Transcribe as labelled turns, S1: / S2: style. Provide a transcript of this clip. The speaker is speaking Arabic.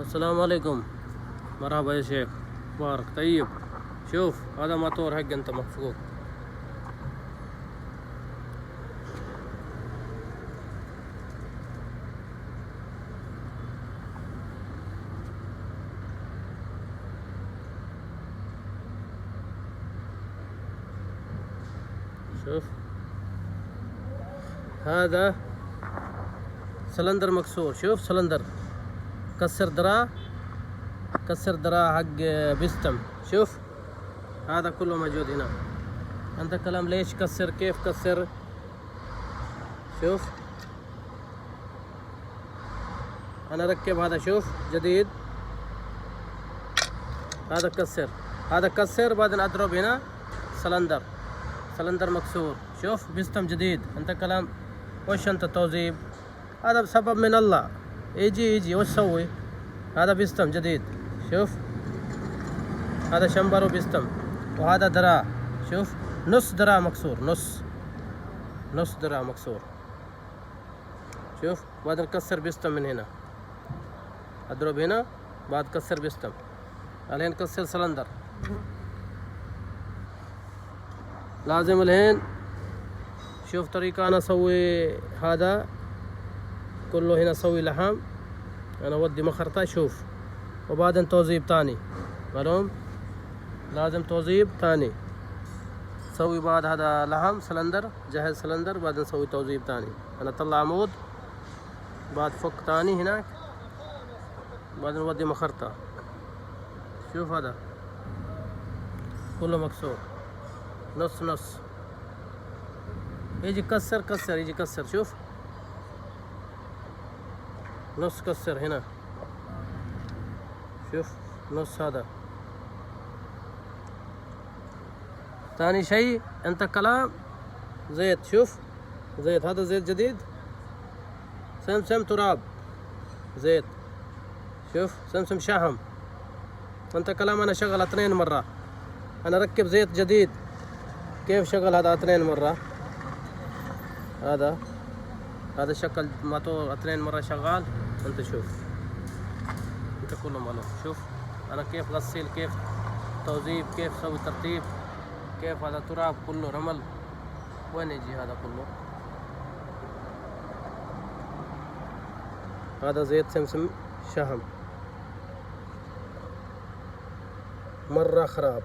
S1: السلام عليكم. مرحبا يا شيخ، مبارك طيب. شوف هذا موتور حق انت مفكوك. شوف هذا سلندر مكسور. شوف سلندر كسر دراع، كسر دراع حق بيستم. شوف هذا كله موجود هنا. انت كلام ليش كسر، كيف كسر. شوف انا ركب هذا، شوف جديد. هذا كسر، هذا كسر، بعدين اضرب هنا سلندر، سلندر مكسور. شوف بيستم جديد. انت كلام وش انت توظيف. هذا بسبب من الله. يجي وش سوي. هذا بيستم جديد. شوف هذا شمبر وبيستم، وهذا دراع. شوف نص دراع مكسور، نص دراع مكسور. شوف بعد نكسر بيستم من هنا، اضرب هنا، بعد كسر بيستم، الحين كسر سلندر. لازم الحين شوف طريقة انا اسوي هذا كله. هنا اسوي لحم، انا اودي مخرطة. شوف وبعدين توظيف تاني، معلوم لازم توظيف تاني. سوي بعد هذا لحم سلندر، جهز سلندر، بعدين نسوي توظيف تاني. انا اطلع عمود، بعد فك تاني هناك، بعدين نودي مخرطة. شوف هذا كله مكسور، نص. يجي كسر، يجي كسر. شوف نص كسر هنا. شوف نص هذا. ثاني شيء انت كلام زيت. شوف زيت، هذا زيت جديد، سمسم تراب زيت. شوف سمسم شحم. انت كلام انا شغل 2 مرة، انا ركب زيت جديد. كيف شغل هذا 2 مرة. هذا شكل موتور 2 مرة شغال. انت شوف انت كله معلوم. شوف انا كيف غسيل، كيف توظيف، كيف سوي ترتيب، كيف هذا تراب كله رمل. وين يجي هذا كله. هذا زيت سمسم شحم مرة خراب.